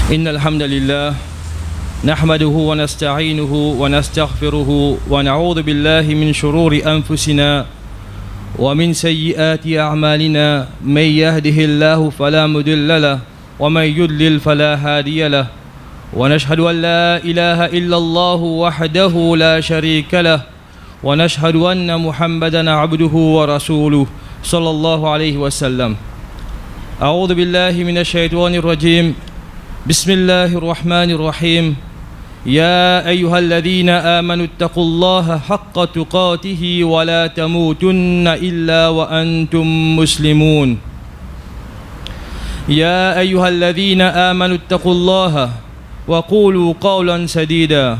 إن الحمد لله نحمده ونستعينه ونستغفره ونعوذ بالله من شرور أنفسنا ومن سيئات أعمالنا من يهده الله فلا مضل له ومن يضلل فلا هادي له ونشهد أن لا إله إلا الله وحده لا شريك له ونشهد أن محمدا عبده ورسوله صلى الله عليه وسلم. أعوذ بالله من الشيطان الرجيم. بسم الله الرحمن الرحيم. يا أيها الذين آمنوا اتقوا الله حق تقاته ولا تموتن إلا وأنتم مسلمون. يا أيها الذين آمنوا اتقوا الله وقولوا قولا سديدا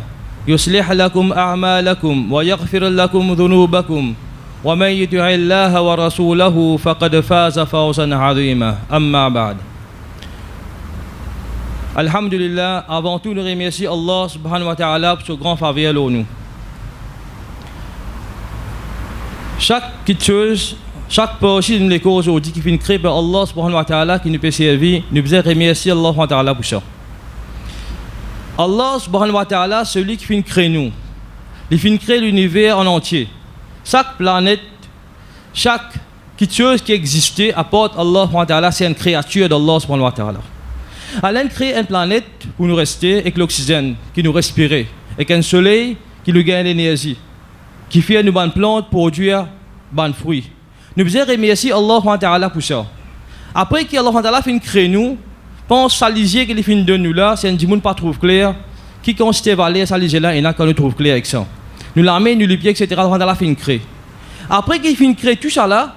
يصلح لكم أعمالكم ويغفر لكم ذنوبكم ومن يطع الله ورسوله فقد فاز فوزا عظيما. أما بعد. Alhamdulillah, avant tout nous remercions Allah subhanahu wa ta'ala pour ce grand faveur à nous. Chaque petite chose, chaque partie de l'école aujourd'hui qui finit créée par Allah subhanahu wa ta'ala qui nous peut servir, nous devons remercier Allah subhanahu wa ta'ala pour ça. Allah subhanahu wa ta'ala, celui qui finit créer nous, il finit créer l'univers en entier. Chaque planète, chaque petite chose qui existait apporte Allah subhanahu wa ta'ala, c'est une créature d'Allah subhanahu wa ta'ala. Allah crée une planète pour nous rester avec l'oxygène qui nous respirer, avec un soleil qui nous gagne l'énergie, qui fait nous bonnes plantes produire bonnes fruits. Nous devons remercier Allah pour ça. Après que Allah fin créé nous, pense à l'isier qu'il fin de nous là, c'est un dimanche pas trouve clair, qui consiste à aller à l'isier là et là quand nous trouve clair avec ça. Nous l'armée, nous les pieds, etc. Allah fin créé. Après qu'il fin créé tout ça là,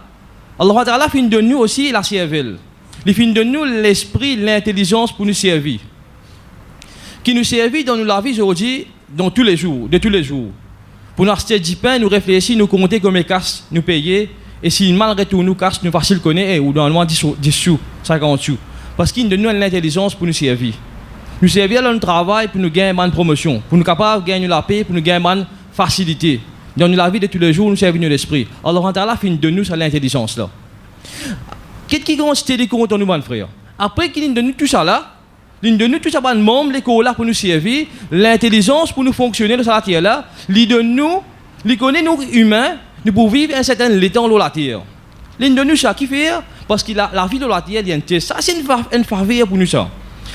Allah fin de nous aussi la cervelle. Il finit de nous l'esprit, l'intelligence pour nous servir. Qui nous servit dans la vie aujourd'hui, dans tous les jours, de tous les jours. Pour nous acheter du pain, nous réfléchir, nous compter combien casse nous payer. Et si mal retourne nous casse, nous facile connaître, ou dans le moins 10 sous, 50 sous. Parce qu'il nous donne l'intelligence pour nous servir. Nous servir dans le travail pour nous gagner une promotion. Pour nous capables de gagner la paix, pour nous gagner une facilité. Dans la vie de tous les jours, nous servir l'esprit. Alors, Allah finit de nous sur l'intelligence là. Qu'est-ce qui consiste les comptes en nous, mon frère? Après qu'il nous donne tout ça là, il nous donne tout ça, les membres, les là pour nous servir, l'intelligence pour nous fonctionner dans la terre là, il donne nous, il connaît nous humains, nous pouvons vivre un certain temps dans la terre. Il nous donne nous ça qui fait, parce que la vie de la terre, il y a une terre. Ça, c'est une faveur pour nous ça.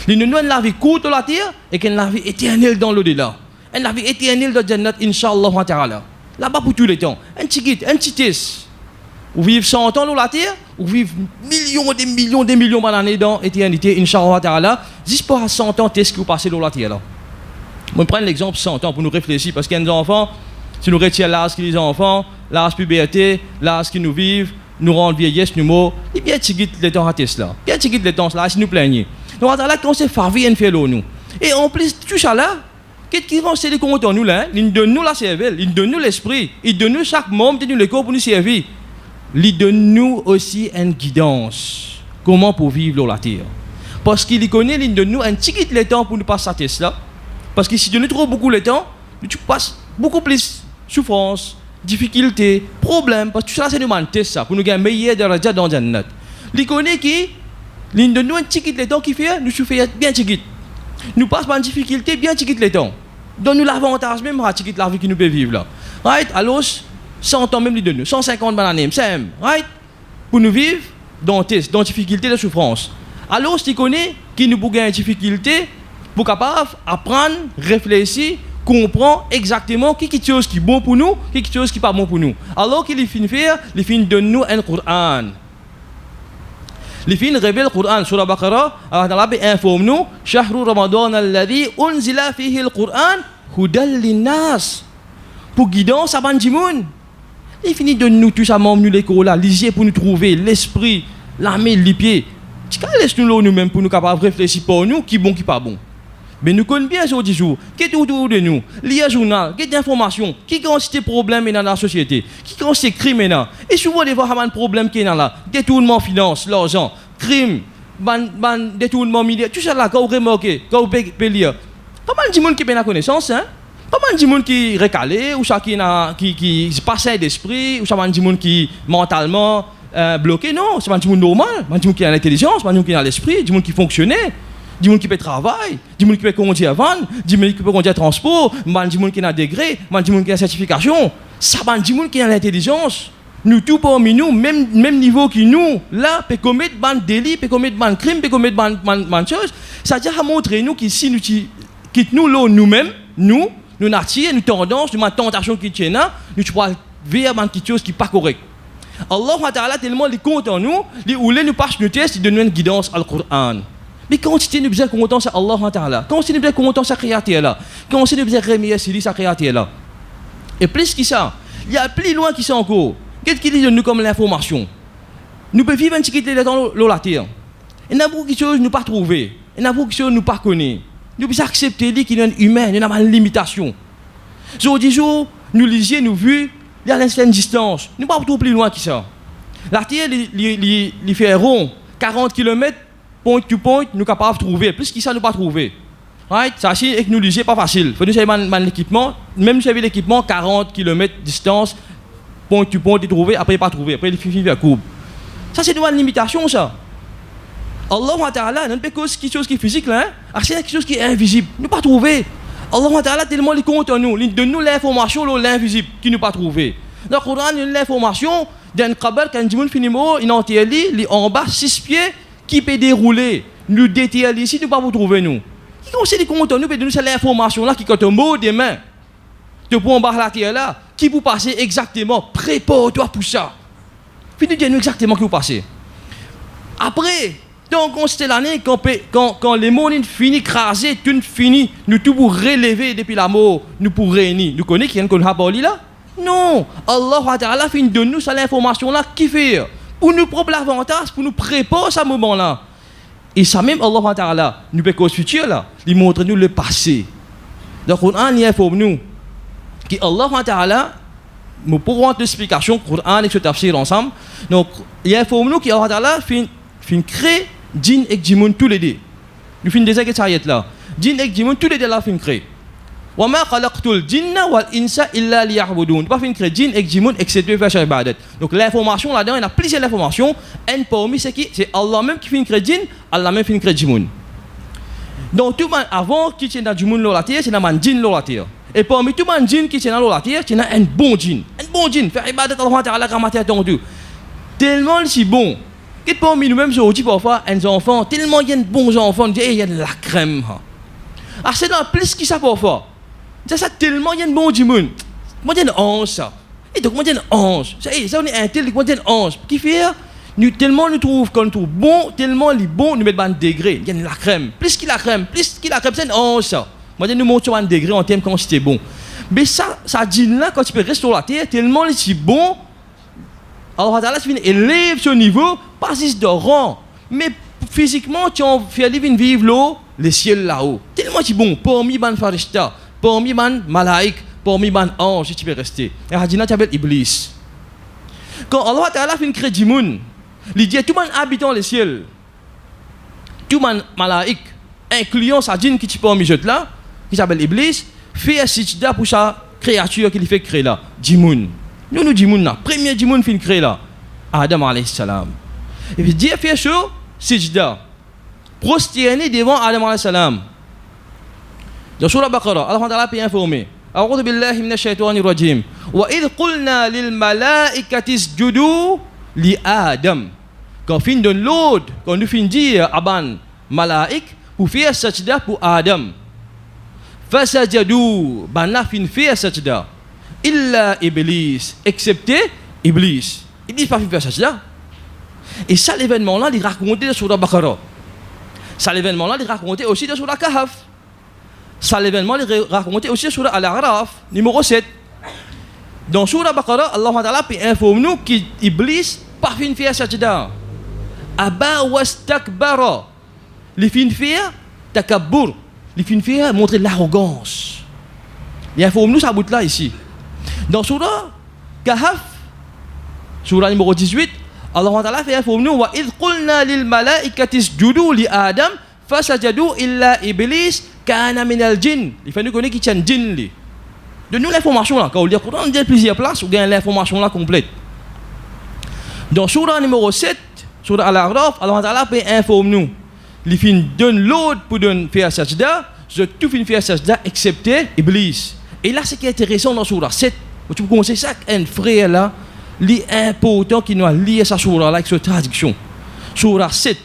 Il nous donne la vie courte dans la terre et une vie éternelle dans l'au-delà. Une vie éternelle dans Jannat, Inch'Allah ta'ala. Là-bas pour tous les temps. Un petit test. Ou vivre 100 ans dans la terre, ou vivre millions d'années dans l'éternité, Inch'Allah ta'ala, juste pour 100 ans, qu'est-ce que vous passez dans la terre là? On prend l'exemple 100 ans pour nous réfléchir, parce qu'il y a des enfants, si nous retirons l'âge qu'ils ont enfants, l'âge puberté, l'âge qu'ils nous vivent, nous rendent vieillesse, nous morts, et bien petit les temps à là. Bien petit les temps là, si nous plaignons. Donc Allah, quand c'est farvi, il fait l'eau nous. Et en plus, tout ça là, qu'est-ce qui rend ces comptes en nous là? Il donne nous la cervelle, il donne nous l'esprit, il donne nous chaque membre de nous le corps pour nous servir. Il donne nous aussi une guidance. Comment pour vivre sur la terre. Parce qu'il connaît, il donne nous un petit peu de temps pour nous passer à test là. Parce que si tu donnes trop beaucoup de temps, tu passes beaucoup plus souffrance, difficultés, problèmes. Parce que tout ça, c'est nous un test ça, pour nous gagner meilleur de la dans la note. Il connaît qu'il donne nous un petit peu de temps qui fait, nous souffrons bien petit. Nous passons par une difficulté bien petit de temps. Donne-nous l'avantage même à petit de la vie qui nous peut vivre là. Right? Alors, 100 ans même de nous, 150 bananes, c'est right? Pour nous vivre dans difficulté, de souffrance. Alors, si tu connais qui nous bouge une difficulté, pour capable apprendre, réfléchir, comprendre exactement qui est chose qui est bon pour nous, qui est chose qui n'est pas bon pour nous. Alors qu'il finit faire, il finit donner nous un Coran. Il finit révéler le Coran sur la Baqarah, Allah informe nous, Shahru Ramadan alladhi unzila fihi al-Quran hudal linnas. Pour guidance à Bandimoun. Il finit de nous tous à nous l'école là, lisier pour nous trouver l'esprit, la main, les pieds. Tu laisse-nous nous-mêmes pour nous capables de réfléchir pour nous qui est bon, qui n'est pas bon. Mais nous connaissons bien ce jour, qui est autour de nous, il y a un journal, qui est d'informations, qui consiste problème dans la société, qui consiste crime maintenant. Et souvent, des fois, il y a un problème qui est là, détournement finance, l'argent, crime, détournement militaire, tout ça là, quand vous remarquez, quand vous pouvez lire. Pas mal de monde qui a la connaissance, hein? Pas mal de monde qui est recalé, ou ça qui est passé d'esprit, ou ça mal de monde qui mentalement bloqué. Non, c'est pas du monde normal, pas du monde qui a l'intelligence, pas du monde qui a l'esprit, du monde qui fonctionnait. du monde qui peut travailler, du monde qui peut conduire avant, du monde qui peut conduire transport, du monde qui a degré, du monde qui a certification. Ça, du monde qui a l'intelligence. Nous tous parmi nous, même niveau que nous, là, peut commettre des délits, peut commettre des crimes, peut commettre des choses. Ça veut dire montrer nous qu'ici, nous quittons là nous-mêmes, nous natifs, nous tendances, nous tentation qui tient là, nous pouvons vers quelque chose qui n'est pas correct. Allah Ta'ala tellement les compte en nous, les oulés nous passent le test, ils donnent une guidance à Coran. Mais quand tu nous besoin content c'est Allah Ta'ala, quand tu nous besoin content c'est créateur là, quand tu nous besoin remercier c'est créateur là. Et plus que ça, il y a plus loin qui sont encore. Qu'est-ce qu'il dit de nous comme l'information? Nous pouvons vivre un petit peu dans la terre. Il y a beaucoup de choses nous pas trouver, il y a beaucoup de choses nous pas connaître. Nous pouvons accepter qu'il y a une humaine, il y a une limitation. Sur 10 jours, nous lisions, nous vues, il y a une distance. Nous ne pouvons pas trop plus loin que ça. La terre, il fait rond, 40 km, point to point, nous sommes capables de trouver. Plus que ça, nous ne pouvons pas trouver. Right? Ça, c'est que nous lisions, pas facile. Il faut nous avoir l'équipement, même si vous avez l'équipement, 40 km distance, point to point, de trouver, après pas trouver, après il fait vers courbe. Ça, c'est une limitation, ça. Allah Ta'ala, non pas quelque chose qui est physique, là, c'est quelque chose qui est invisible. Nous ne pouvons pas trouver. Allah Ta'ala tellement les compte en nous, il donne nous l'information, l'invisible, qui ne pas trouver. Dans le Coran, il y a l'information d'un kabar, quand il finit il entier, il en bas, 6 pieds, qui peut dérouler. Nous détailler ici, nous ne pouvons pas vous trouver, nous. Qui conseille les comptes en nous, peut donner cette information-là, qui, quand un mot des mains, te prend en bas la terre là, qui vous passez exactement, prépare-toi pour ça. Puis nous disons exactement qui vous passez. Après, donc, c'était l'année quand les mots finissent crasés, tout fini, nous tout pour relever depuis la mort, nous pour réunir. Nous connaissons qui est qu'on a parlé là? Non! Allah Ta'ala finit de nous cette information là qui fait pour nous prendre l'avantage, pour nous préparer à ce moment là. Et ça même Allah Ta'ala, nous peut cause futur là, il montre nous le passé. Donc, on informe nous que Allah Ta'ala, nous pourrons avoir l'explication, Coran et ce tafsir ensemble. Donc, il informe nous qu'Allah Ta'ala fin créer djinn et djimoun tous les deux. Nous finissons déjà que ça y est là. Djinn et djimoun tous les deux là fin créer. Wa ma khalaqtul jinna wal insa illa liya'budun. Pas fin créer djinn et djimoun excepté faire ibadat. Donc l'information là-dedans, il y a plusieurs informations. Un parmi c'est Allah même qui fin créer djinn, Allah même fin créer djimoun. Donc tout monde avant qui tient dans djimoun la terre, c'est dans man djinn la terre. Et parmi tout man djinn qui tient dans la terre, c'est un bon djinn. Un bon djinn faire ibadat Allah Ta'ala comme terre tendu. Tellement si bon. Et parmi nous-mêmes, aujourd'hui, parfois, un enfant, tellement il y a de bons enfants, on dit, il y a de la crème. Ah, c'est dans plus qui ça parfois. C'est ça, tellement il y a de bons djimoun. Moi, il y a une ange, ça. Et donc, moi, il y a une ange. Ça, on est intelligent, moi, il y a une ange. Qui fait, tellement nous trouve, quand nous trouve bon, tellement il est bon, nous mettons un degré. Il y a de la crème. Plus qu'il la crème, c'est une ange, ça. Moi, nous montons un degré en termes quand c'était bon. Mais ça dit là, quand tu peux rester sur la terre, tellement il est bon. Allah Ta'ala élève ce niveau, pas juste de rang, mais physiquement, tu as fait vivre l'eau, le ciel là-haut. Tellement c'est bon, parmi les farishta, parmi les malaïk, parmi les anges, tu peux rester. Et Hadina t'appelle Iblis. Quand Allah Ta'ala fait créer du monde, il dit tout le monde habitant le ciel, tout le monde malaïk, incluant sa djinn qui est parmi eux là, qui s'appelle Iblis, fait un sijda pour sa créature qu'il fait créer là, djimoun. Nous djimoun là, premier djimoun fin créé là, Adam alayhi salam. Et puis Dieu fait chaud, sijda, prosterné devant Adam alayhi salam. Dans Surah Baqarah, Allah Ta'ala peut informer. A'udhu billahi minash shaitanir rajim. Wa idh qulna lil malaikati isjudu li Adam. Quand fin donne l'ordre, quand nous fin dire aban malaik pour faire sajda pour Adam. Fasajadu, banna fin faire sajda. Illa Iblis, excepté Iblis. Iblis pas fait faire ça. Et ça, l'événement-là, il racontait sur la Baqarah. Ça, l'événement-là, il racontait aussi sur la Kahf. Ça, l'événement, il racontait aussi sur Al-A'raf, numéro 7. Dans sur la Baqarah, Allah Ta'ala peut informer nous qu'Iblis pas fait faire ça. Aba wastakbara. Les fin faire takabbur. Les fin faire montrer l'arrogance. Il informe nous ça bout là ici. Dans Surah Kahf, Surah numéro 18, Allah Ta'ala fait informer nous wa idh qulna lil malaikati isjudu li Adam fasajadu illa Iblis kana minal jinn. Il faut nous connaître qui tient djinn li. Donne-nous l'information là. Quand on lit le Coran, on dit plusieurs places, on gagne l'information là complète. Dans Surah numéro 7, Surah Al-A'raf, Allah Ta'ala peut informer nous les fin donne l'autre pour donner faire sajda, je tout fin faire sajda excepté Iblis. Et là, ce qui est intéressant dans Surah 7, tu peux commencer ça, un frère là, l'important qui nous a lié sa Surah là avec cette traduction. Surah 7,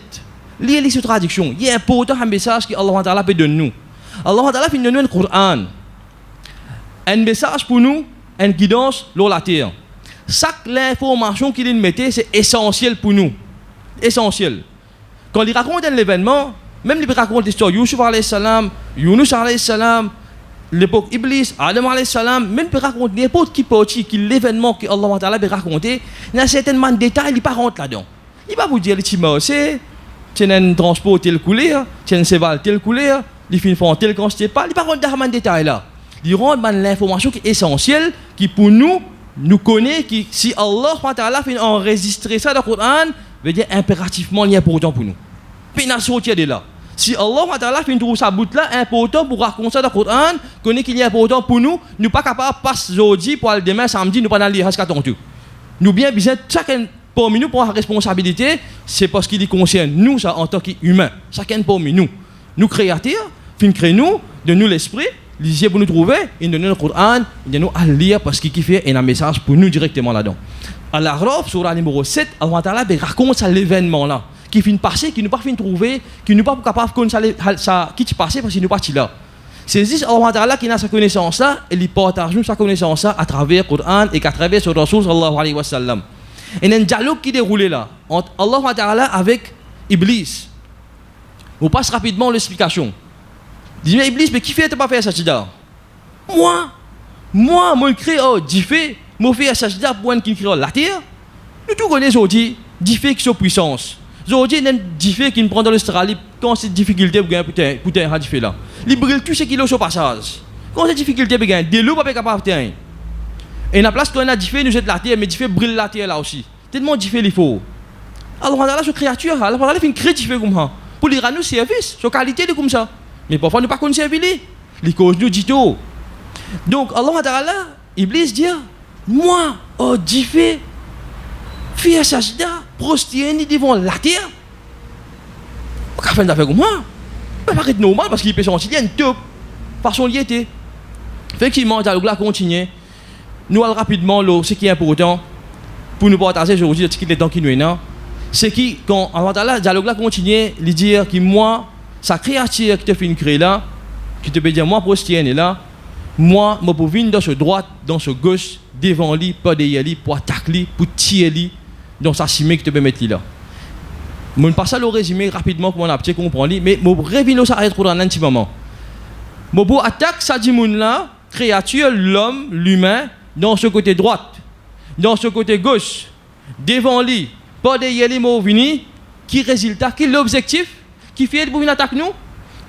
lié cette traduction. Il y a important un message que Allah Ta'ala peut donner nous. Allah Ta'ala fait donner un Coran. Un message pour nous, une guidance sur la terre. Chaque l'information qu'il mettait, c'est essentiel pour nous. Essentiel. Quand il raconte un événement, même il raconte l'histoire Yusuf alayhi salam, Yunus alayhi salam, l'époque Iblis, Adam alayhi salam, même il raconte n'importe qui partie, qui l'événement que Allah Ta'ala peut raconter, il y a certainement des détails, il ne rentre pas là-dedans. Il ne va pas vous dire les timorcés, tu as un transport tel couleur, tu as un cheval tel couleur, les filles font tel quantité pas, il ne va pas rentrer dans ces détails-là. Il rentre dans l'information qui est essentielle, qui pour nous connaît, qui si Allah Ta'ala fait enregistrer ça dans le Coran, veut dire impérativement il est important pour nous. Pénal sortir de là. Si Allah Ta'ala fait trouver sa bout là important pour raconter ça dans le Coran, connaît qu'il est important pour nous, nous pas capable de passer aujourd'hui pour aller demain samedi nous pas dans lire jusqu'à ton tour. Nous bien besoin chacun parmi nous pour la responsabilité, c'est parce qu'il concerne nous ça en tant qu'humains. Chacun parmi nous créateurs, fin créer nous, de nous l'esprit, lisiez pour nous trouver, et de nous le Coran, de nous à lire parce qu'il fait un message pour nous directement là-dedans. À l'Araf, surah numéro 7, Allah Ta'ala raconte ça l'événement là, qui finit passer, qui nous pas fin trouver, qui nous pas capable de connaître ça qui passé parce qu'il nous pas là. C'est juste Allah Ta'ala qui a sa connaissance là, et il partage sa connaissance là à travers le Coran et à travers son Rasul sallallahu alayhi wa sallam. Et il y a un dialogue qui déroule là entre Allah Ta'ala avec Iblis. On passe rapidement l'explication. Il dit mais Iblis, mais qui fait pas faire ça sajda? Moi, mon créateur, dit fait, moi faire sajda pour un qui crée la terre. Nous tous connaissons aujourd'hui, dit fait qui sont puissance. Aujourd'hui, il y a dit fait qui nous prend dans l'Australie quand c'est difficulté pour gagner pour un dit fait là. Il brûle tout ce qu'il a sur passage. Quand c'est difficulté pour gagner, des loups pas capable de faire. Et la place qu'on a dit fait, nous êtes la terre, mais dit fait brûle la terre là aussi. Tellement dit fait il faut. Alors on a là cette créature, alors on a fait une créature fait comme ça. Pour lui rendre nous service, sur qualité de comme ça. Mais parfois, nous ne pouvons pas servir les causes nous dit tout. Donc, Allah Ta'ala, Iblis dit, moi, dit fait, faire sajda, prosterner devant la terre. Qu'est-ce qu'on fait comme moi? Ça paraît normal parce qu'il peut sentir, il y a une top façon d'y être. Effectivement, le dialogue là continue. Nous allons rapidement, ce qui est important pour nous partager aujourd'hui, le temps qui nous est là, c'est que quand Allah Ta'ala, le dialogue là continue, il dit que moi, sa créature qui te fait créer là, qui te peut dire moi prosterner là, moi je peux venir dans ce droite, dans ce gauche, devant lui, pas derrière lui, pour attaquer lui, pour tirer lui, dans sa cimée qui te peut mettre là. Je ne passe pas le résumé rapidement pour qu'on a comprendre, mais je reviens ça à dans un petit moment. Je peux attaquer sa là, créature, l'homme, l'humain, dans ce côté droite, dans ce côté gauche, devant lui, pas derrière lui, je venir, qui résultat, qui est l'objectif? Qui fait pour venir attaquer nous?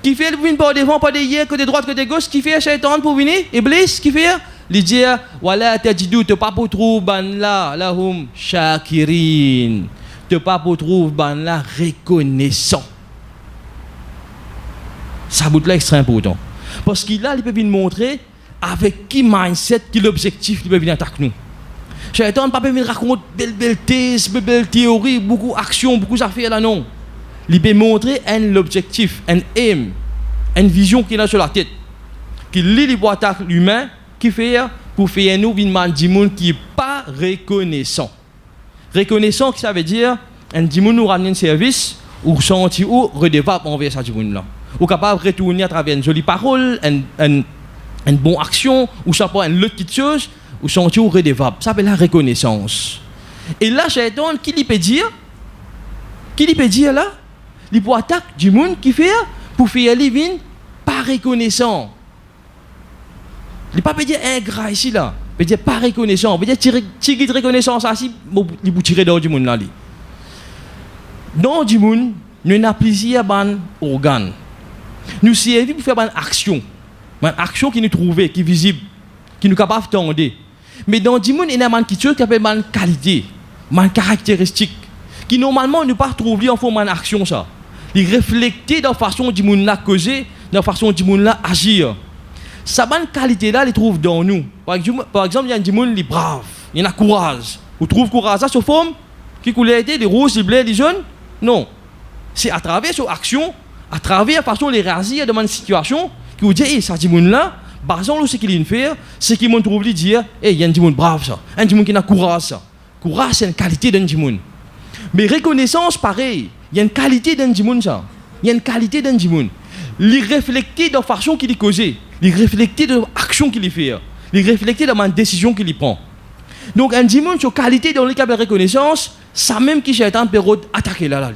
Qui fait pour venir par devant, pas derrière, côté droite, côté gauche? Qui fait Shaitan pour venir? Iblis, qui fait? Il dit, voilà, tajidu, te pas pour trouver ban là, lahum shakirin. Te pas pour trouver ban là, reconnaissant. Ça bout là extrêmement important. Parce qu'il a, il peut venir montrer avec qui mindset, qui l'objectif, il peut venir attaquer nous. Shaitan ne peut pas venir raconter belle thèse, belle théorie, beaucoup d'actions, beaucoup d'affaires là, non. Il peut montrer l'objectif, un aim, une vision qu'il a sur la tête. Qu'il lit pour attaquer l'humain, qui fait pour faire nous une man qui n'est pas reconnaissant. Reconnaissant, ça veut dire un dimoun nous ramène un service ou sentir ou redevable envers ce dimoun là. Ou capable de retourner à travers une jolie parole, une bonne action, ou ça peut une autre petite chose, ou sentir ou redevable. Ça s'appelle la reconnaissance. Et là, Shaitan, qui lui peut dire? Qui lui peut dire là? Il peut attaquer du monde qui fait pour faire les vins pas reconnaissant. Il ne peut pas dire ingrat ici là. Il peut dire pas reconnaissant. Il peut dire tirer de reconnaissance ici, il peut tirer dehors du monde là. Dans du monde, nous avons plusieurs organes. Nous servons pour faire une action. Une action qui nous trouve, qui est visible, qui nous est capable de tendre. Mais dans du monde, il y a quelque chose qui appelle une qualité, une caractéristique, qui normalement ne pas trouver en forme d'action ça. Il reflète dans la façon du monde là causer, dans la façon du monde là agir. Cette bonne qualité là, il trouve dans nous. Par exemple, il y a du monde qui est brave, il y a courage. Vous trouvez courage ça sous forme qui coulait les roses, les bleus, les jaunes? Non. C'est à travers son action, à travers façon les réagir dans une situation, qui vous dit, hey, ça dit là, basant ce qu'il fait, c'est qu'il m'a trouvé dire, hey, il y a un monde brave ça, un monde qui a courage ça. Courage, c'est une qualité d'un monde. Mais reconnaissance, pareil, il y a une qualité d'un monde ça. Il y a une qualité d'un monde. Il réfléchit de la façon qu'il est causé, il réfléchit de l'action qu'il fait, il réfléchit de la décision qu'il prend. Donc, un monde, sur qualité dans le cas de reconnaissance, ça même qui j'ai un période attaqué là.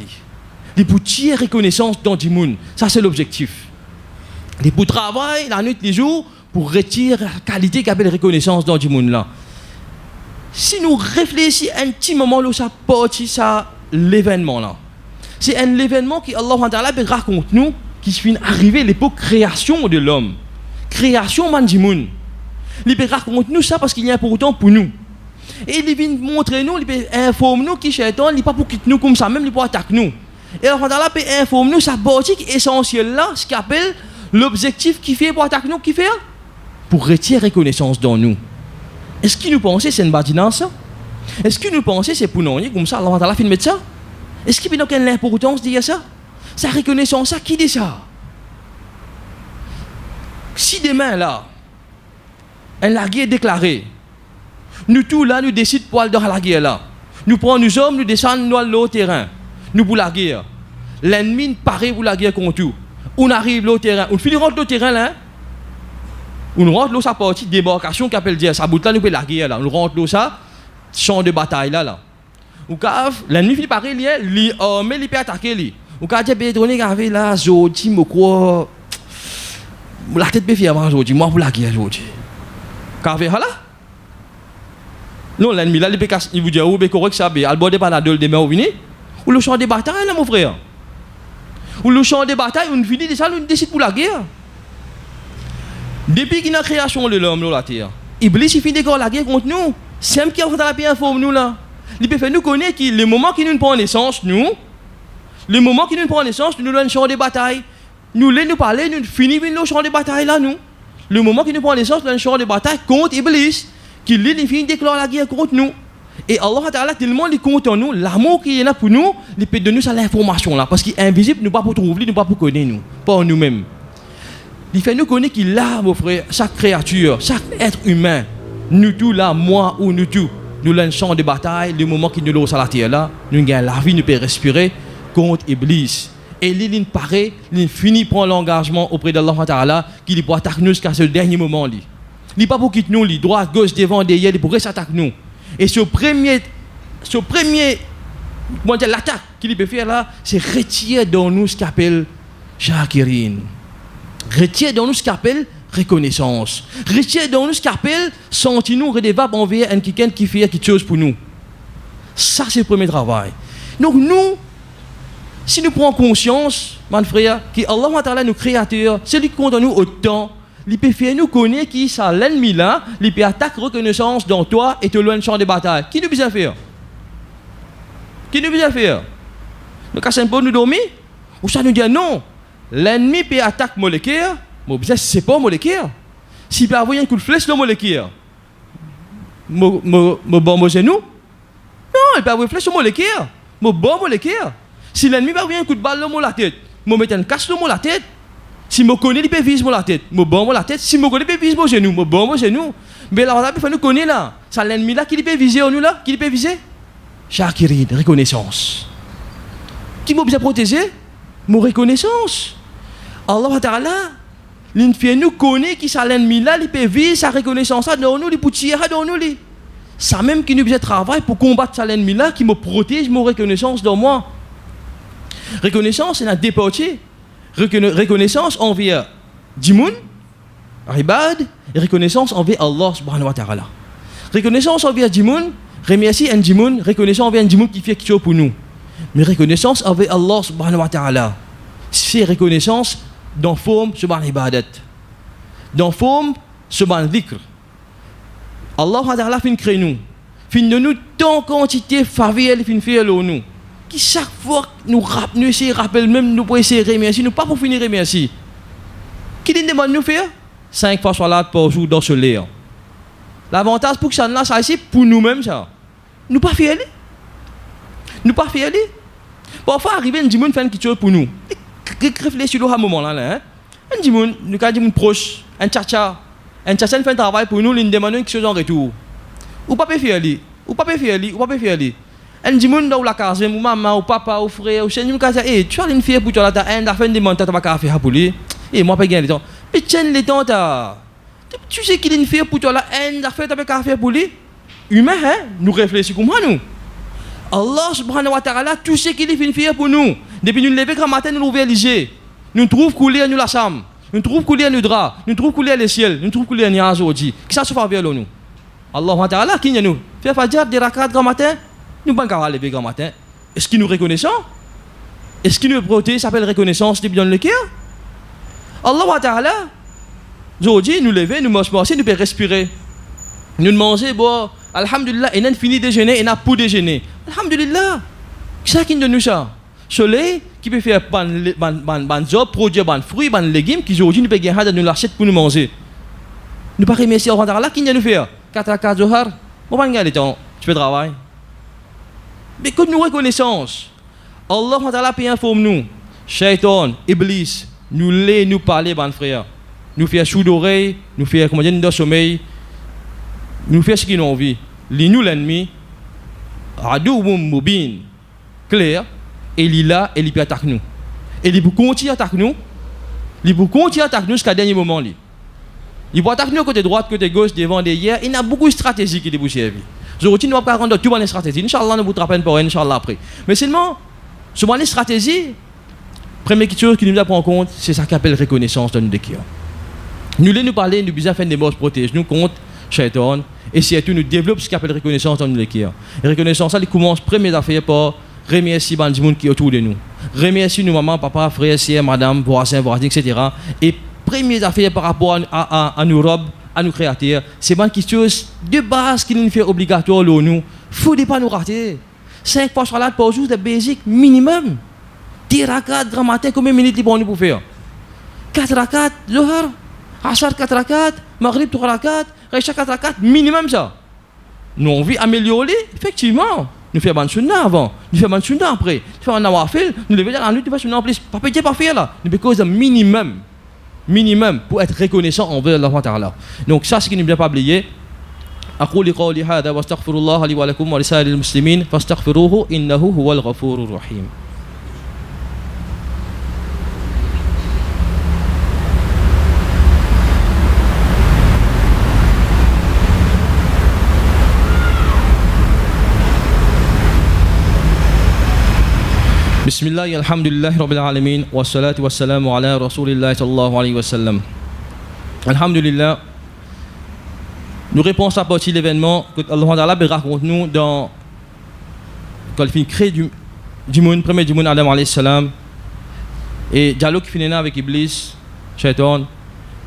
Les pour tirer reconnaissance dans le monde, ça c'est l'objectif. Les pour travailler la nuit, les jours, pour retirer la qualité qu'il y a de reconnaissance dans le monde là. Si nous réfléchissons un petit moment là, ça partit ça l'événement là. C'est un événement qui Allah raconte nous qui finit arriver l'époque création de l'homme. Création man du monde. Il raconte nous ça parce qu'il y a important pour nous. Et il vient montrer nous, il informe nous qui shaitan, il pas pour quitter nous comme ça même, il pour attaquer nous. Et Allah peut informer nous ça partie essentiel là, ce qu'il appelle l'objectif qui fait pour attaquer nous, qui fait pour retirer reconnaissance dans nous. Est-ce que nous pensons que c'est une badinance ça? Est-ce que nous pensons que c'est pour nous comme ça Allah Ta'ala fait mettre ça? Est-ce qu'il y a une importance de dire ça? Sa reconnaissance ça, qui dit ça? Si demain là, la guerre est déclarée, nous tous là, nous décidons pour aller dans la guerre là. Nous prenons nos hommes, nous descendons dans le terrain. Nous pour la guerre. L'ennemi paraît pour la guerre contre nous. On arrive au terrain, on finit rentre au terrain là. On rentre dans sa partie débarcation qui appelle dire ça bout là nous peut la guerre là. On rentre dans ça champ de bataille là. Ou cave l'ennemi finit par lui mais il peut attaquer lui. Ou cave dire bédronné avait là jodi me quoi la tête be fière jodi moi pour la guerre jodi. Cave là. Non l'ennemi là il vous dit ou be correct ça be al bord de panadol demain ou venir ou le champ de bataille là mon frère. Ou le champ de bataille on finit de ça on décide pour la guerre. Depuis qu'il y a la création de l'homme dans la terre, Iblis il finit la guerre contre nous. C'est un qui a fait informe nous là. Il peut faire nous connaître que le moment qui nous prend naissance, nous, le moment qui nous prend naissance, nous donne un champ de bataille. Nous nous parler, nous finissons le champ de bataille là nous. Le moment qui nous prend naissance, nous donne un champ de bataille contre Iblis, qui lui finit déclare la guerre contre nous. Et Allah Ta'ala tellement il compte en nous, l'amour qu'il y en a pour nous, il peut donner ça l'information là, parce qu'il est invisible, nous pas pour trouver, nous pas pour connaître nous, pas en nous-mêmes. Il fait nous connaître qu'il a, mon frère, chaque créature, chaque être humain, nous tous là, moi ou nous tous, nous avons un champ de bataille, le moment qu'il nous lance à la terre là, nous gagnons la vie, nous pouvons respirer contre Iblis. Et il paraît, il finit prendre l'engagement auprès d'Allah Ta'ala, qu'il pourra attaquer nous jusqu'à ce dernier moment. Il n'est pas pour quitter nous, droite, gauche, devant, derrière, il pourrait s'attaquer nous. Et ce premier l'attaque qu'il peut faire là, c'est retirer dans nous ce qu'il appelle Shakirin. Retire dans nous ce qu'on appelle reconnaissance. Retire dans nous ce qu'on appelle sentir-nous redevables envers quelqu'un qui fait quelque chose pour nous. Ça, c'est le premier travail. Donc, nous, si nous prenons conscience, mon frère, que Allah Ta'ala, nous créateur, c'est lui qui compte en nous autant, il peut faire nous connaître qui ça, l'ennemi là, il peut attaquer reconnaissance dans toi et te loin le champ de bataille. Qui nous besoin faire? Qui nous besoin faire? Nous cassons pas nous dormir? Ou ça nous dit non? L'ennemi peut attaquer molécule, mais c'est pas molécule. S'il peut avoir un coup de flèche dans molécule, me bombe chez nous. Non, il peut avoir une flèche dans molécule, me bombe molécule. Si l'ennemi peut avoir un coup de balle dans la tête, me mettre une casse dans la tête. Si me connaît, il peut viser la tête, me bombe la tête. Si me connaît, il peut viser chez nous, me bombe chez nous. Mais là, il faut nous connaître là. C'est l'ennemi là qui peut viser nous là, qui peut viser. Shakirin, reconnaissance. Qui m'a bien protégé? Mon reconnaissance. Allah Ta'ala, il fait nous connaître qui ça l'ennemi là, il peut vivre sa reconnaissance dans nous, il peut tirer dans nous. Ça même qui nous besoin travail pour combattre ça l'ennemi là, qui me protège mon reconnaissance dans moi. Reconnaissance, c'est la déportée. Reconnaissance envers Dimoun, Ibad, et reconnaissance envers Allah Subhanahu wa Ta'ala. Reconnaissance envers Dimoun, remercie un Dimoun, reconnaissance envers un Dimoun qui fait quelque chose pour nous. Mais reconnaissance envers Allah Subhanahu wa Ta'ala, c'est reconnaissance dans forme subhan ibadat, dans forme subhan dhikr. Allah Ta'ala fin crée nous, fin de nous tant quantité faveur fin faire nous. Qui chaque fois nous rappelle même nous pour essayer de remercier, nous pas pour finir de remercier. Qui nous demande de nous faire 5 fois salat par jour dans ce l'air. L'avantage pour que ça là, ça ici pour nous-mêmes ça. Nous pas fiers. Nous pas fiers. Parfois, arriver un dimanche faire quelque chose pour nous. Réfléchis à un moment là. Hein? Un dimanche, nous avons un proche, un tcha-tcha. Un tcha-tcha fait un travail pour nous, il nous demande quelque chose en retour. Ou pas faire lui, ou pas faire lui, ou pas faire lui. Un dimanche dans la case, ou maman, ou papa, ou frère, ou chez nous, hey, tu as une fille pour toi là, tu as fait une demande, tu vas faire pour lui. Et moi, pas gagner le temps. Mais tiens le temps, tu sais qu'il y a une fille pour toi là, tu as fait un faire pour lui. Humain, hein? Nous réfléchissons comme nous. Allah subhanahu wa ta'ala, tout ce qu'il est fait pour nous. Depuis nous lever grand matin, nous l'ouvrir les yeux. Nous trouvons couler nous la chambre. Nous trouvons couler nous drap. Nous trouvons couler les ciels. Nous trouvons couler les nuages aujourd'hui. Qui ça se fait vers nous? Allah subhanahu wa ta'ala, qui nous fait fajr des rakats grand matin. Nous ne pouvons pas lever grand matin. Est-ce qu'il nous reconnaissant? Est-ce qu'il nous protège? Ça s'appelle reconnaissance depuis dans le cœur. Allah subhanahu wa ta'ala, aujourd'hui, nous lever, nous manger, nous pouvons respirer. Nous manger, bon, alhamdulillah, et nous fini déjeuner, et nous pour déjeuner. Alhamdulillah. C'est ça qui nous donne ça. Soleil qui peut faire ban job, produire ban fruits, ban légumes, qui aujourd'hui nous peut gagner nous l'achète pour nous manger. Nous pas remercier Allah là qui nous fait. 4 rakats Zohar, on va gagner le temps, tu fais travail. Mais quand nous reconnaissance, Allah Ta'ala peut informer nous, Shaitan, Iblis, nous parler ban frère, nous faire sous d'oreille, nous faire comment dire dans sommeil, nous faire ce qu'ils ont envie. Nous l'ennemi, Adoum Mubin, clair. Et il est là, et il peut attaquer nous. Et il peut continuer à attaquer nous. Il peut continuer à attaquer nous jusqu'à dernier moment. Il peut attaquer nous côté droite, côté gauche, devant, derrière. Il y a beaucoup de stratégies qui vous servent. Aujourd'hui, nous ne pouvons pas rendre toutes les stratégies. Inch'Allah, nous vous rappelons pour Inch'Allah après. Mais seulement, sur les stratégies, première chose qui nous a pris en compte, c'est ça qu'on appelle reconnaissance dans nos cœurs. Nous voulons nous parler, nous besoin faire des mots protège nous contre Shaitan. Et surtout, nous développons ce qu'on appelle reconnaissance dans nos cœurs. Et reconnaissance, ça, il commence première affaire par remercier les gens qui sont autour de nous. Remercier nos mamans, papa, frères, sœurs, madame, voisins, voisines, etc. Et première affaire par rapport à nos robes, à nos créateurs, c'est une chose de base qui nous fait obligatoire nous. Il ne faut pas nous rater. 5 fois sur la par jour, c'est basique minimum. 10 rakats grand matin, combien de minutes pour nous faire? 4 rakats, Zohar, Asar 4 rakats, Maghrib 3 rakats, Recha 4 rakats, minimum ça. Nous on veut améliorer, effectivement. Nous faisons un sunnah avant, nous faisons un sunnah après, nous faisons un nawafil, nous devons dire en nuit, nous faisons un plus. Pas peut-être pas faire là, nous because un minimum pour être reconnaissant envers Allah Ta'ala. Donc ça, c'est ce qui ne doit pas oublier. أقول قولي هذا واستغفر الله لي ولكم ولسائر المسلمين فاستغفروه إنه هو الغفور الرحيم. بسم الله الحمد لله رب العالمين والصلاة والسلام على رسول الله صلى الله عليه وسلم. الحمد لله. Nous répondons à partir de l'événement que Allah raconte nous dans quand il crée du monde, premier du monde Adam alayhi salam et dialogue qui finit avec Iblis, Shaitan.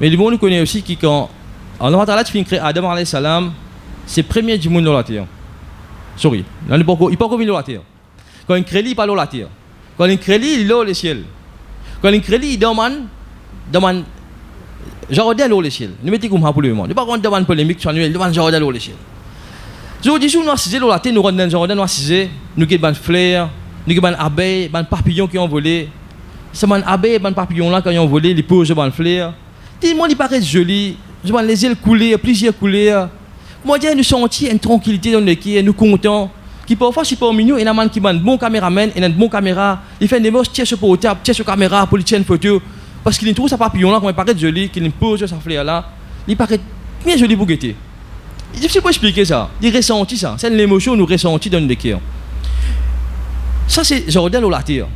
Mais le monde nous connaît aussi qui quand Allah crée Adam alayhi salam, c'est premier du monde dans la terre. Sorry, il pas comme dans la terre. Quand il crée, il parle dans la terre. Quand il crée, il est dans le ciel. Quand il crée, il demande jardin dans le ciel. Nous mettons comme ça pour le moment. Nous ne pouvons pas demander polémique sur nous, demande jardin dans le ciel. Aujourd'hui, si nous assisons dans la terre, nous rentrons dans le jardin, nous assisons, nous avons des fleurs, nous avons des abeilles, des papillons qui ont volé. C'est des abeilles, des papillons là qui ont volé, les posent dans les fleurs. Tout le monde paraît joli. Je vois les ailes couler, plusieurs couleurs. Moi, nous sentons une tranquillité dans le cœur, nous contents. Qui parfois, si parmi nous, il y a un man qui est un bon caméraman, il a une bonne caméra, il fait des mots, tient sur portable, tient sur caméra pour lui tirer une photo. Parce qu'il trouve sa papillon là, comme il paraît joli, qu'il pose sa fleur là, il paraît bien joli pour guetter. Je ne sais pas expliquer ça. Il ressentit ça. C'est l'émotion que nous ressentons dans le cœur. Ça, c'est jardin l'eau la terre.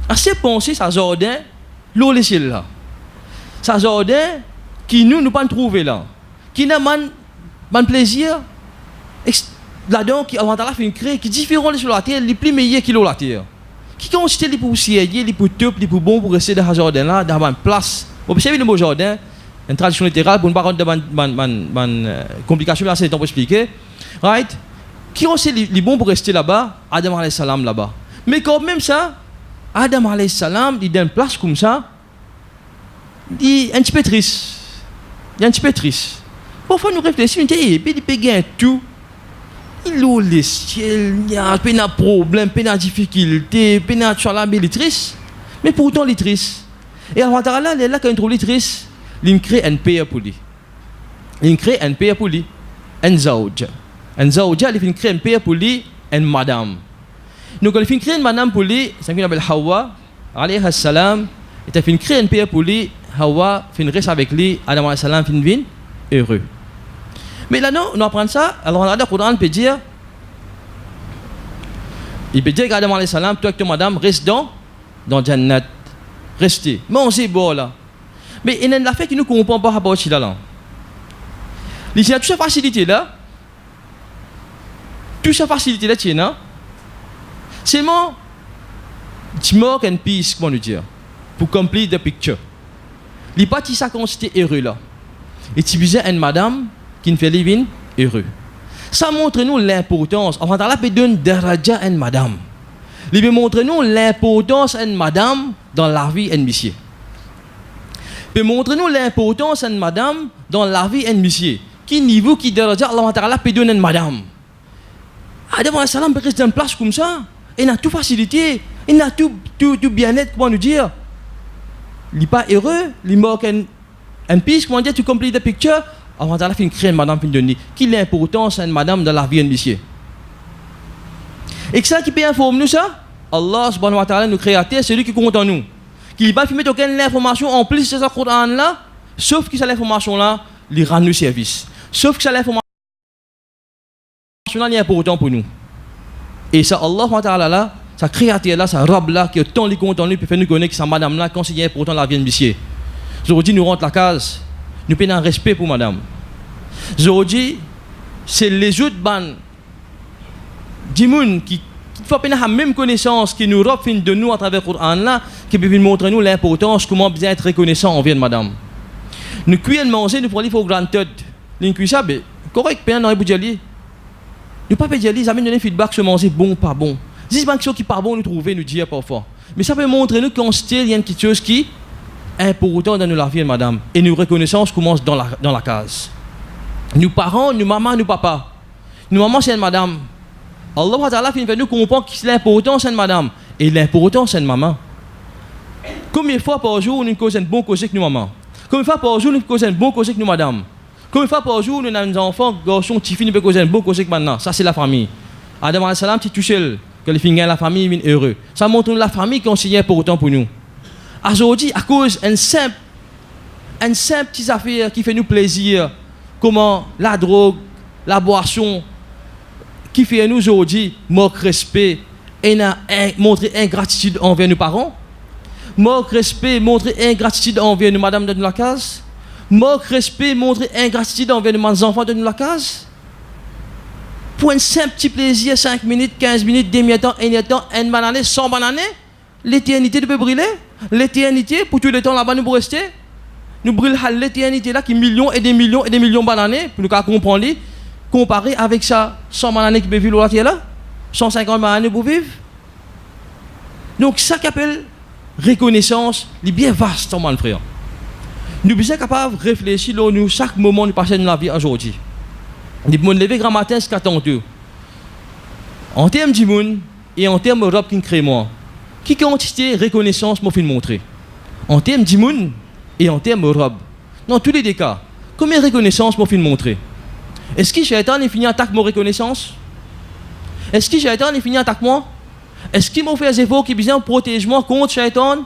Assez penser, ça jardin, l'eau le ciel là. Ça jardin qui nous pas trouver là. Qui n'a pas de plaisir. Là-dedans, qui avant la fin créé, qui est différent de sur la terre, les plus meilleurs qui l'ont la terre. Qui consiste les pour siéger, les pour top, les pour bon pour rester dans ce jardin-là, dans une place. Vous observez le mot jardin, une tradition littérale, pour ne pas rentrer dans une complication, là, c'est le temps pour expliquer. Right? Qui consiste les bons pour rester là-bas, Adam alayhi salam là-bas. Mais quand même ça, Adam alayhi salam, il donne une place comme ça, il est un petit peu triste. Il est un petit peu triste. Parfois, nous réfléchissons, il peut gagner tout. il a le ciel, il y a un problème, une difficulté, une chalabe triste. Mais pourtant, il est triste. Et Allah Ta'ala, il est là quand il trouve les triste, il crée un pays pour lui. Il crée un pays pour lui. Un zawja. Un zawja, il crée un pays pour lui, une madame. Donc, il crée une madame pour lui, c'est ce qu'on appelle Hawa, alayhi salam, il a créé un pays pour lui, Hawa, il reste avec lui, Adam alayhi salam, il vient heureux. Mais là, non, on apprend ça, alors on a le Coran peut dire, il peut dire qu'Adam alayhi salam, toi et ton madame, reste dans Jannat. Restez. Mangez bon là. Mais il y a une affaire qui ne comprend pas rapport à ça là. Il y a toute cette facilité là. Toute cette facilité là, tiens, c'est moi, Timor and peace, comment nous dire, pour complete the picture. Il n'y a pas de ça quand c'était heureux là. Et tu disais une madame qui nous fait vivre heureux. Ça montre nous l'importance. Enfin, là, peut donner daraja à une madame. Il veut montrer nous l'importance d'une madame dans la vie d'un monsieur. Il peut montrer nous l'importance d'une madame dans la vie d'un monsieur. Qui niveau qui daraja Allah Ta'ala peut donner une madame. Adam alayhi salam peut rester dans une place comme ça. Il a toute facilité. Il a tout bien-être, comment nous dire. Il n'est pas heureux. Il manque un piece, comment dire, tu complete the picture. Allah Ta'ala fait créer une madame pour donner. Quelle est l'importance d'une madame dans la vie d'un monsieur? Et que ça qui peut informer nous ça, Allah subhanahu wa ta'ala, nous créateur, c'est lui qui compte en nous. Qui ne va pas mettre aucune information en plus de ce Coran là, sauf que cette information là, il rend nous service. Sauf que cette information là est importante pour nous. Et ça, Allah subhanahu wa ta'ala là, sa créateur là, sa robe là, qui est tant les compte en nous, peut faire nous connaître que sa madame là, quand c'est important la vie de monsieur. Aujourd'hui, nous rentre la case, nous payons un respect pour madame. Aujourd'hui, c'est les autres bandes. Dimoun qui faut pas la même connaissance qui nous refine de nous à travers le Coran là qui peut montrer nous l'importance comment bien être reconnaissant envers madame. Nous cuisons manger nous prenons pour granted. Nous cuisons ça correct bien dans les budgets. Nous pas dire les amis donner feedback sur manger bon pas bon. Si c'est quelque chose qui pas bon nous trouver nous dire parfois. Mais ça peut montrer nous qu'on style il y a quelque chose qui est important dans la vie de madame et nous reconnaissance commence dans la case. Nous parents, nous maman, nous papa. Nous maman c'est une madame. Allah Ta'ala fait nous comprendre que c'est l'importance de madame et l'importance de maman. Combien de fois par jour nous causons un bon cause avec nous maman? Combien de fois par jour nous causons un bon cause avec nous madame? Combien de fois par jour nous avons des enfants, garçons, petits filles, nous causons un bon cause avec maintenant? Ça c'est la famille. Adam alayhi salam, tu touches que les filles la famille viennent heureux. Ça montre la famille qui est important pour nous. Aujourd'hui, à cause d'une simple petite affaire qui fait nous plaisir, comment la drogue, la boisson, qui fait nous aujourd'hui manque respect et montrer ingratitude envers nos parents, manque respect, montrer ingratitude envers nos madame de la case, manque respect, montrer ingratitude envers nos enfants de la case. Pour un simple petit plaisir, 5 minutes, 15 minutes, demi-temps, un temps, une banane, 100 bananes, l'éternité peut brûler. L'éternité, pour tout le temps là-bas, nous pour rester. Nous brûlons l'éternité là qui millions et des millions de bananes pour nous comprendre. Comparé avec ça, 100 bananes qui peuvent vivre là, 150 bananes pour vivre. Donc, ça qu'on appelle reconnaissance, c'est bien vaste, mon frère. Nous sommes capables de réfléchir là nous, chaque moment nous passons dans la vie aujourd'hui. Nous pouvons lever grand matin jusqu'à temps deux. En termes du monde et en termes de l'Europe qui crée moi, qui quantité de reconnaissance m'a fait montrer? En termes du monde et en termes de l'Europe. Dans tous les deux cas, combien de reconnaissance m'a fait montrer? Est-ce que Shaitan est fini attaque mon reconnaissance? Est-ce que Shaitan est fini attaque moi? Est-ce qu'il m'a fait des efforts qui besoin protéger moi contre Shaitan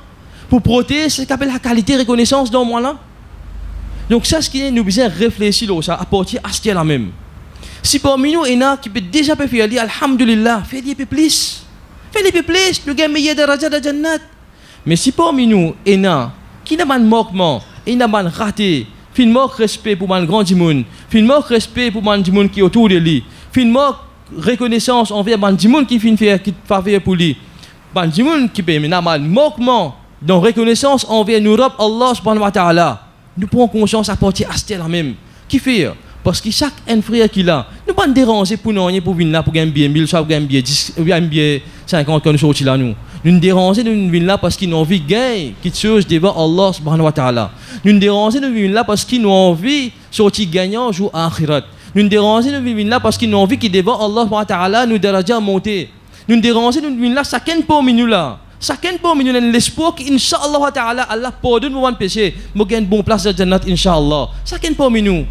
pour protéger ce qu'on appelle la qualité de reconnaissance dans moi là? Donc ça ce qui nous besoin réfléchir là, ça apporter à ce là même. Si parmi nous il y en a qui peut déjà faire dire alhamdulillah, fais des peu plus. Fais des peu plus, le gars meilleur daraja de Jannat. Mais si parmi nous il y en a qui n'a pas de manquement, il n'a pas de raté, fin manque respect pour mon grand monde, fin manque respect pour mon monde qui est autour de lui, fin manque reconnaissance envers mon monde qui fin faire qui faveur pour lui, mon monde qui peut n'a pas de manquement dans reconnaissance envers nous Allah subhanahu wa ta'ala. Nous prenons conscience à partir à ce là même qui fait parce que chaque un frère qui là nous pas déranger pour nous pour venir là pour gagner bien 1000 soit gagner bien 10 ou bien bien 50 quand nous sortir là nous déranger nous venir là parce qu'ils ont envie de gagner quelque chose devant Allah subhanahu wa ta'ala. Nous déranger nous venir là parce qu'ils ont envie sortir gagnant jour akhirat. Nous déranger nous vivons là parce qu'ils ont envie qu'ils devant Allah subhanahu wa ta'ala nous daraja monter. Nous déranger nous vivons là chacun pour nous là. Chacun pour nous l'espoir qu'Inch'Allah ta'ala Allah pardonne nos péchés, nous gagne bonne place dans Jannat Inch'Allah. Chacun pour nous.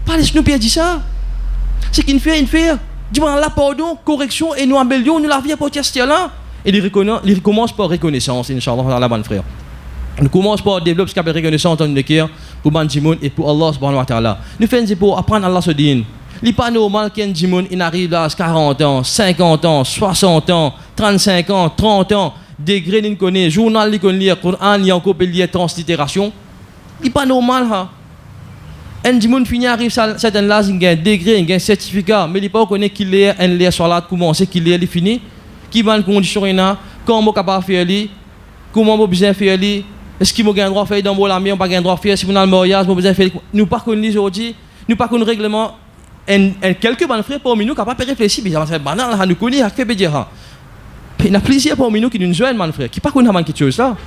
Pas laisse-nous perdre ça. C'est qu'il fait, dis-moi Allah pardon, correction et nous améliorons nous la vie pour tester là. Et il recommence par reconnaissance Inch'Allah ta'ala mon frère. Nous commençons par développer ce qu'on appelle reconnaissance dans le cœur pour Banjimoun et pour Allah subhanahu wa ta'ala. Nous faisons pour apprendre Allah ce din. Il n'est pas normal qu'un Jimoun arrive à 40 ans, 50 ans, 60 ans, 35 ans, 30 ans, degré qu'il connaît, journal qu'il connaît, Coran, il y a encore lire translittération. Il n'est pas normal. Hein? Un Jimoun finit arrive à certains âges, il a un degré, il a un certificat, mais il n'est pas connaît qu'il est un lien sur la commencer, qu'il est fini, qui va en condition, comment on est capable de faire, comment on besoin de faire. Est-ce qu'il y a un droit de faire dans l'ami, on n'a pas un droit de faire, si on a le mariage, on a besoin de faire. Nous ne connaissons pas aujourd'hui, nous ne connaissons pas le règlement. Quelques bonnes frères pour nous qui pas réfléchir, mais c'est banal, nous connaissons, fait dire. Il y a plusieurs pour nous qui nous joignent, mon frère, qui ne connaissent pas quelque chose là.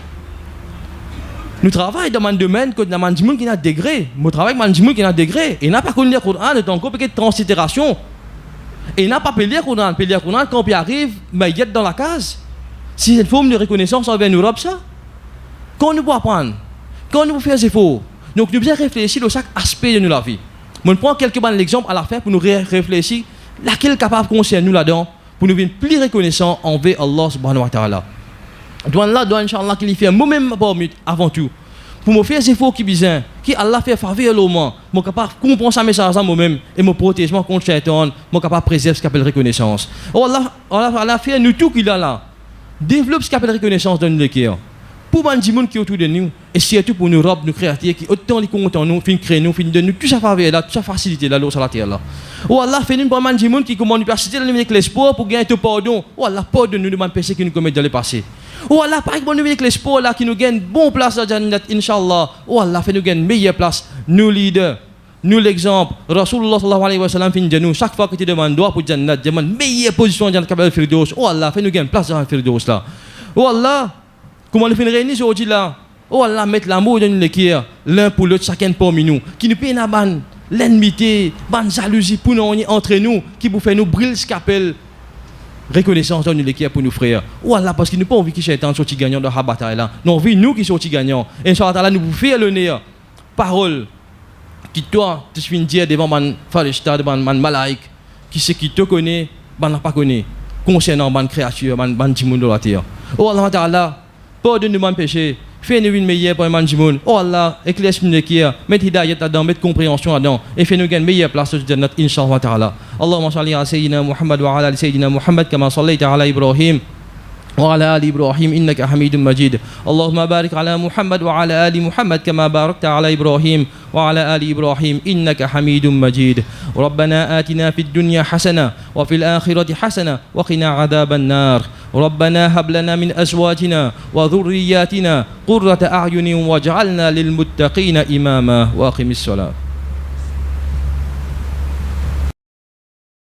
Nous travaillons dans un domaine que dans un monde qui a des degrés. Nous travaillons dans un monde qui a des degrés. Et n'a pas connu le Coran, nous avons encore de translittération. Et n'a pas payé le Coran, quand on arrive, mais il est dans la case. Si cette forme de reconnaissance envers nous, ça. Quand nous pouvons apprendre, quand nous pouvons faire des efforts, donc nous devons réfléchir à chaque aspect de notre vie. Je prends quelques bons exemples à la fin pour nous réfléchir laquelle est capable de concerner nous là-dedans pour nous devenir plus reconnaissants envers Allah subhanahu wa ta'ala. Doit Inch'Allah qu'il fait moi-même avant tout pour me faire des efforts qui besoin, qui Allah fait faveur à l'homme, je suis capable de comprendre ce message à moi-même et me protéger contre le shaitan, je suis capable de préserver ce qu'on appelle reconnaissance. Allah fait nous tout qu'il a là. Développe ce qu'on appelle reconnaissance dans le cœur. Pour les gens qui sont autour de nous, et surtout pour nos robes, nos créatures, qui autant les comptent en nous, fin créer nous, fin de nous, toute sa faveur là, toute sa facilité là, sur la terre là. Oh Allah, fait nous pour les gens qui commandent l'université, avec l'espoir pour gagner ton pardon. Oh Allah, pardonne-nous de nos péchés que nous commettons dans le passé. Oh Allah, par exemple, nous avec l'espoir là, qui nous gagne bonne place dans Jannat, Inch'Allah. Oh Allah, fait nous gagner meilleure place, nous leaders. Nous l'exemple, Rasulullah sallallahu alayhi wa sallam fin de nous, chaque fois que tu demandes droit pour Jannat, demande meilleure position dans Jannat Kabal Firdaus. Oh Allah, fait nous gagner place dans Firdaus là. Oh Allah, comment nous faisons réunir aujourd'hui là? Oh Allah, mettre l'amour dans le cœur, l'un pour l'autre, chacun parmi nous, qui nous paye la ban, l'ennemité, ban jalousie pour nous entre nous, qui vous fait nous briller ce qu'appelle reconnaissance dans le cœur pour nos frères. Oh Allah, parce qu'il nous pas envie que Shaitan soit gagnant dans la bataille là. Nous envie nous qui sommes gagnants. Et Inch'Allah, nous vous faire l'honneur, parole, qui toi, tu viens dire devant man farishta, devant man malaïk, qui c'est qui te connaît, ban n'a pas connaît, concernant man créature, man jimoun de la terre. Oh Allah Ta'ala, pardonne-nous mon péché, fais-nous une meilleure pour man jimoun. Oh Allah, éclaire-nous le cœur, mets hidayat là-dedans, mets compréhension là-dedans, et fais-nous gagner meilleure place sur Jannat, Inch'Allah Ta'ala. Allahumma salli ala Sayyidina Muhammad wa ala Sayyidina Muhammad, kama sallaita ala Ibrahim. وعلى آل إبراهيم إنك حميد مجيد اللهم بارك على محمد وعلى آل محمد كما باركت على إبراهيم وعلى آل إبراهيم إنك حميد مجيد ربنا آتنا في الدنيا حسنة وفي الآخرة حسنة وقنا عذاب النار ربنا هب لنا من أزواجنا وذرياتنا قرة أعين واجعلنا للمتقين إماما وأقم الصلاة